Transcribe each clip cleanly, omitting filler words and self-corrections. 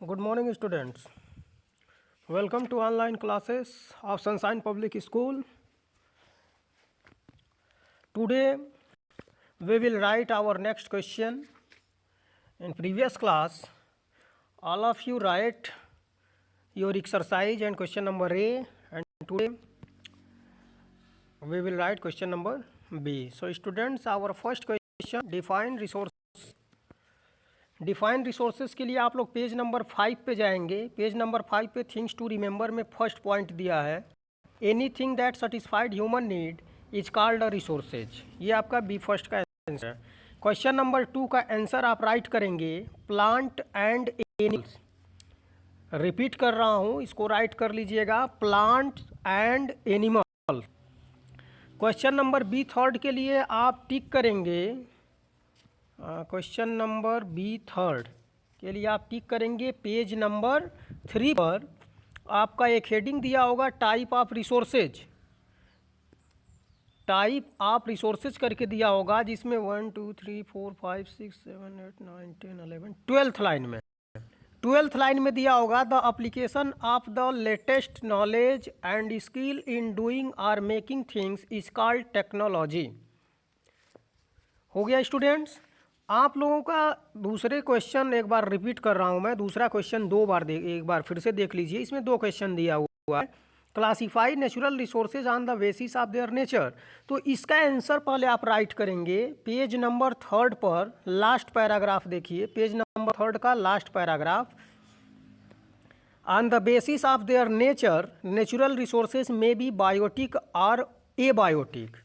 Good morning, students. Welcome to online classes of Sunshine Public School. Today, we will write our next question. In previous class, all of you write your exercise and question number A, and today we will write question number B. So, students, our first question, define resources. Define resources के लिए आप लोग page number 5 पे जाएंगे। Page number 5 पे things to remember में first point दिया है, anything that satisfied human need is called a resources. ये आपका बी फर्स्ट का आंसर है। क्वेश्चन नंबर 2 का आंसर आप राइट करेंगे प्लांट एंड एनिमल्स। रिपीट कर रहा हूँ, इसको राइट कर लीजिएगा, plant and animal. Question number B third के लिए आप टिक करेंगे, क्वेश्चन नंबर बी थर्ड के लिए आप टिक करेंगे पेज नंबर 3 पर। आपका एक हेडिंग दिया होगा type of resources, type of resources करके दिया होगा, जिसमें 1 2 3 4 5 6 7 8 9 10 11 12th लाइन में 12th लाइन में दिया होगा the application of the latest knowledge and skill in doing और making things is called technology. हो गया स्टूडेंट्स। आप लोगों का दूसरे क्वेश्चन एक बार रिपीट कर रहा हूं मैं, दूसरा क्वेश्चन एक बार फिर से देख लीजिए। इसमें 2 क्वेश्चन दिया हुआ है, classify natural resources on the basis of their nature. तो इसका आंसर पहले आप राइट करेंगे पेज नंबर 3 पर, लास्ट पैराग्राफ देखिए, पेज नंबर 3 का last paragraph. On the basis of their nature natural resources may be biotic और एबायोटिक।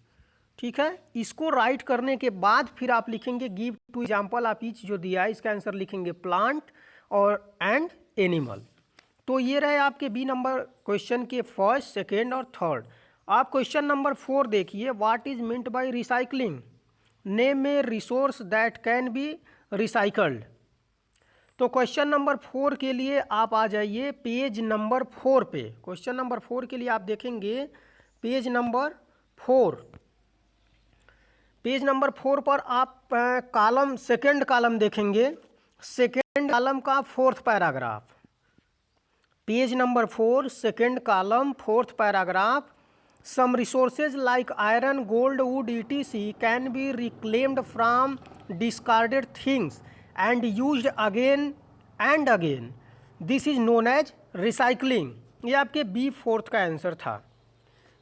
ठीक है, इसको राइट करने के बाद फिर आप लिखेंगे give two example of each, जो दिया है इसका आंसर लिखेंगे प्लांट और एंड एनिमल। तो ये रहे आपके बी नंबर क्वेश्चन के फर्स्ट, सेकेंड और थर्ड। आप क्वेश्चन नंबर 4 देखिए, what is meant by recycling, name a resource that can be recycled. तो क्वेश्चन नंबर 4 के लिए आप आ जाइए पेज नंबर 4 पे। क्वेश्चन नंबर 4 के लिए आप देखेंगे पेज नंबर 4। पेज नंबर 4 पर आप कॉलम, सेकेंड कॉलम देखेंगे, सेकेंड कॉलम का 4th paragraph. Page number 4 second column 4th paragraph. Some resources like iron, gold, wood etc can be reclaimed from discarded things and used again and again, this is known as recycling. ये आपके B 4th का answer था।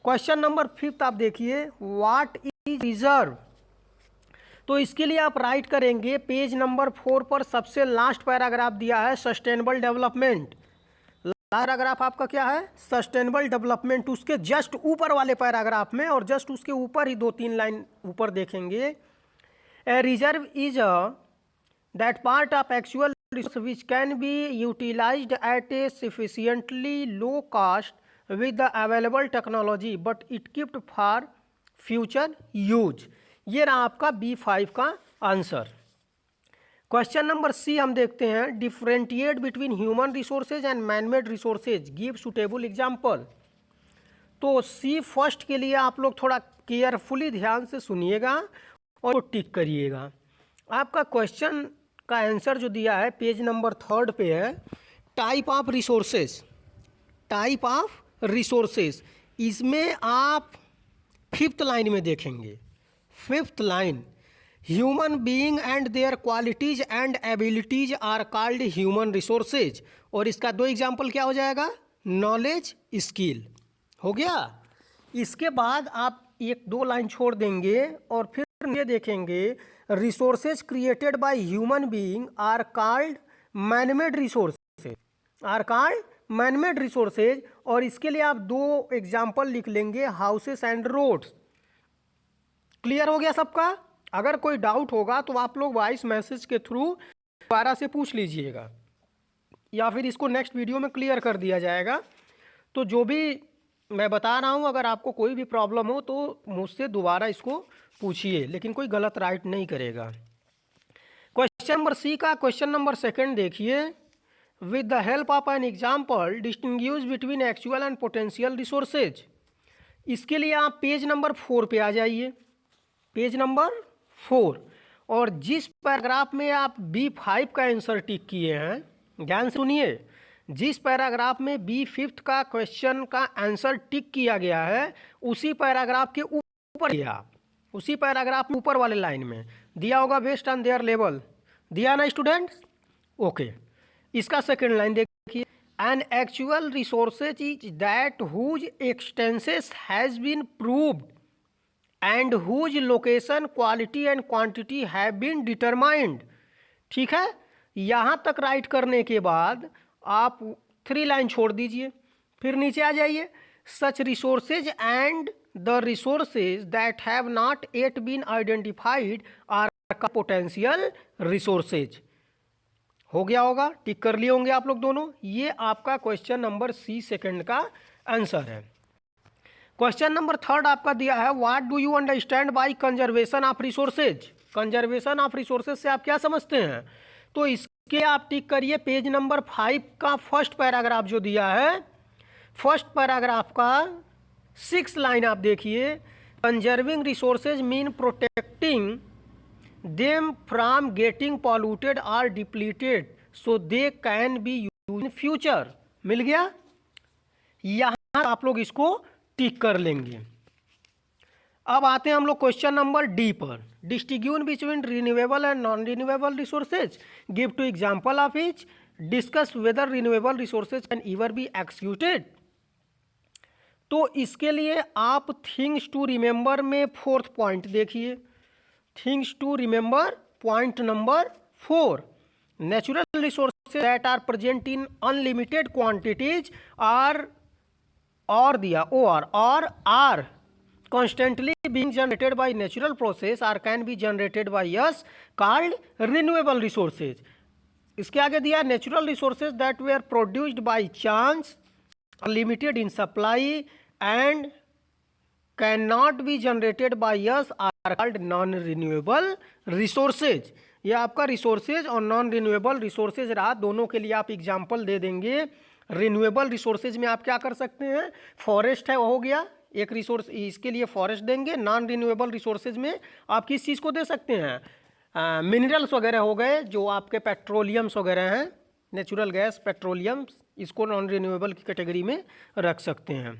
Question number 5 आप देखिए, what is reserve. तो इसके लिए आप राइट करेंगे पेज नंबर 4 पर, सबसे लास्ट पैराग्राफ दिया है सस्टेनेबल डेवलपमेंट। पैराग्राफ आपका क्या है, सस्टेनेबल डेवलपमेंट। उसके जस्ट ऊपर वाले पैराग्राफ में और जस्ट उसके ऊपर ही 2-3 लाइन ऊपर देखेंगे, a reserve is that part of actual resource which can be utilized at a sufficiently low cost with the available technology but it kept for future use. ये रहा आपका B5 का आंसर। क्वेश्चन नंबर सी हम देखते हैं, differentiate between human resources and manmade resources, give suitable example. तो see first के लिए आप लोग थोड़ा केयरफुली ध्यान से सुनिएगा और टिक करिएगा। आपका क्वेश्चन का आंसर जो दिया है पेज नंबर 3 पे है, type of resources, type of resources. इसमें आप 5th लाइन में देखेंगे, 5th line, human being and their qualities and abilities are called human resources. और इसका 2 एग्जाम्पल क्या हो जाएगा, नॉलेज, स्किल। हो गया। इसके बाद आप 1-2 लाइन छोड़ देंगे और फिर ये देखेंगे, resources created by human being are called manmade resources, are called manmade resources. और इसके लिए आप 2 एग्जाम्पल लिख लेंगे, हाउसेस एंड रोड्स। क्लियर हो गया सबका। अगर कोई डाउट होगा तो आप लोग वॉइस मैसेज के थ्रू दोबारा से पूछ लीजिएगा, या फिर इसको नेक्स्ट वीडियो में क्लियर कर दिया जाएगा। तो जो भी मैं बता रहा हूँ, अगर आपको कोई भी प्रॉब्लम हो तो मुझसे दोबारा इसको पूछिए, लेकिन कोई गलत राइट नहीं करेगा। क्वेश्चन नंबर सी का क्वेश्चन नंबर 2 देखिए, with the help of an example distinguish between actual and potential resources. इसके लिए आप पेज नंबर 4 पे आ जाइए, पेज नंबर 4, और जिस पैराग्राफ में आप B5 का आंसर टिक किए हैं ध्यान से सुनिए, जिस पैराग्राफ में बी फिफ्थ का क्वेश्चन का आंसर टिक किया गया है उसी पैराग्राफ के ऊपर दिया, उसी पैराग्राफ में ऊपर वाले लाइन में दिया होगा बेस्ड ऑन देयर लेवल, दिया ना स्टूडेंट्स? ओके, इसका सेकंड लाइन देखिए, an actual resources is that whose extents has been proved and whose location quality and quantity have been determined. ठीक है, यहाँ तक राइट करने के बाद आप 3 लाइन छोड़ दीजिए, फिर नीचे आ जाइए, such resources and the resources that have not yet been identified are potential resources. हो गया होगा, टिक कर लिए होंगे आप लोग दोनों। ये आपका क्वेश्चन नंबर सी सेकंड का आंसर है। क्वेश्चन नंबर थर्ड आपका दिया है, what do you understand by conservation of resources. Conservation of resources से आप क्या समझते हैं? तो इसके आप टिक करिए पेज नंबर 5 का फर्स्ट पैराग्राफ जो दिया है, फर्स्ट पैराग्राफ का 6 लाइन आप देखिए, conserving resources mean protecting them from getting polluted और depleted so they can be use in future. मिल गया? यहाँ आप लोग इसको टिक कर लेंगे। अब आते हैं हम लोग क्वेश्चन नंबर डी पर, distinguish between renewable and non renewable resources, give two example of each, discuss whether renewable resources can ever be executed. तो इसके लिए आप थिंग्स टू रिमेंबर में 4th पॉइंट देखिए, things to remember point number 4, natural resources that are present in unlimited quantities are और दिया or are constantly being generated by natural process or can be generated by us called renewable resources. इसके आगे दिया natural resources that were produced by chance, are limited in supply and cannot be generated by us are called non-renewable resources. ये आपका resources और non-renewable resources रहा, दोनों के लिए आप एग्जाम्पल दे देंगे। रिन्यूएबल रिसोर्सेज में आप क्या कर सकते हैं, फॉरेस्ट है हो गया एक रिसोर्स, इसके लिए फॉरेस्ट देंगे। नॉन रिन्यूएबल रिसोर्सेज में आप किस चीज़ को दे सकते हैं, मिनरल्स वगैरह हो गए, जो आपके पेट्रोलियम्स वगैरह हैं, नेचुरल गैस, पेट्रोलियम्स, इसको नॉन रिन्यूएबल की कैटेगरी में रख सकते हैं।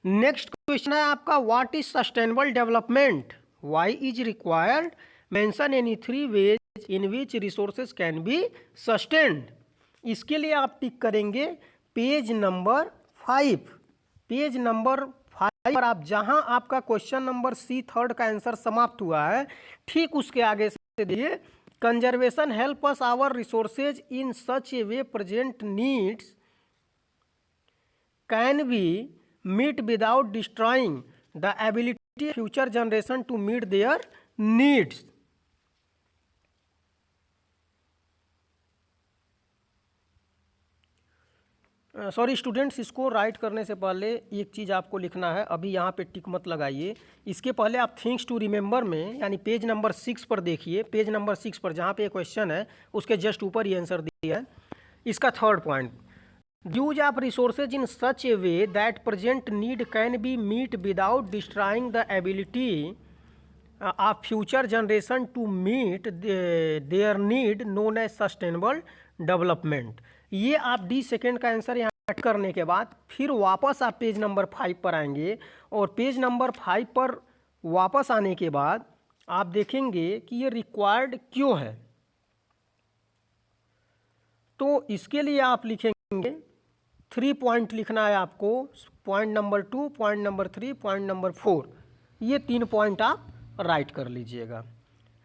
नेक्स्ट क्वेश्चन है आपका, what is sustainable development, why is required, mention any 3 ways in which resources can be sustained. इसके लिए आप टिक करेंगे पेज नंबर 5, पेज नंबर 5 पर आप जहां आपका क्वेश्चन नंबर सी थर्ड का आंसर समाप्त हुआ है, ठीक उसके आगे से दिए, conservation help us our resources in such a way present needs can be meet without destroying the ability future generation to meet their needs. Sorry students, इसको राइट करने से पहले एक चीज़ आपको लिखना है, अभी यहाँ पे टिक मत लगाइए, इसके पहले आप थिंग्स टू रिमेंबर में यानी पेज नंबर 6 पर देखिए, पेज नंबर 6 पर जहाँ पे क्वेश्चन है उसके जस्ट ऊपर ये आंसर दिया है। इसका third point, use of resources in such a way that present need can be meet without destroying the ability of future generation to meet their need known as sustainable development. ये आप D second का answer यहाँ करने के बाद फिर वापस आप पेज नंबर 5 पर आएंगे और पेज नंबर 5 पर वापस आने के बाद आप देखेंगे कि ये रिक्वायर्ड क्यों है। तो इसके लिए आप लिखेंगे 3 पॉइंट लिखना है आपको, point number 2, point number 3, point number 4, ये 3 पॉइंट आप राइट कर लीजिएगा।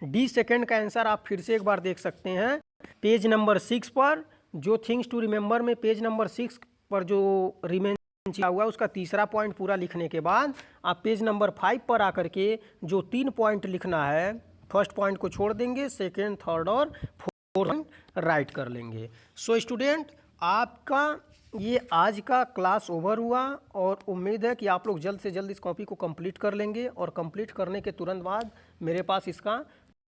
डी सेकेंड का आंसर आप फिर से एक बार देख सकते हैं पेज नंबर 6 पर, जो थिंग्स टू रिमेंबर में पेज नंबर 6 पर जो रिमेन हुआ है उसका तीसरा पॉइंट पूरा लिखने के बाद आप पेज नंबर 5 पर आकर के जो 3 पॉइंट लिखना है, फर्स्ट पॉइंट को छोड़ देंगे, सेकेंड, थर्ड और फोर्थ राइट कर लेंगे। सो स्टूडेंट, आपका ये आज का क्लास ओवर हुआ और उम्मीद है कि आप लोग जल्द से जल्द इस कॉपी को कंप्लीट कर लेंगे और कंप्लीट करने के तुरंत बाद मेरे पास इसका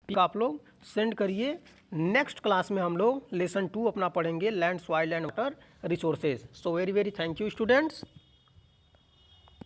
आप लोग सेंड करिए। नेक्स्ट क्लास में हम लोग लेसन 2 अपना पढ़ेंगे, land, soil and water resources. So very very thank you students.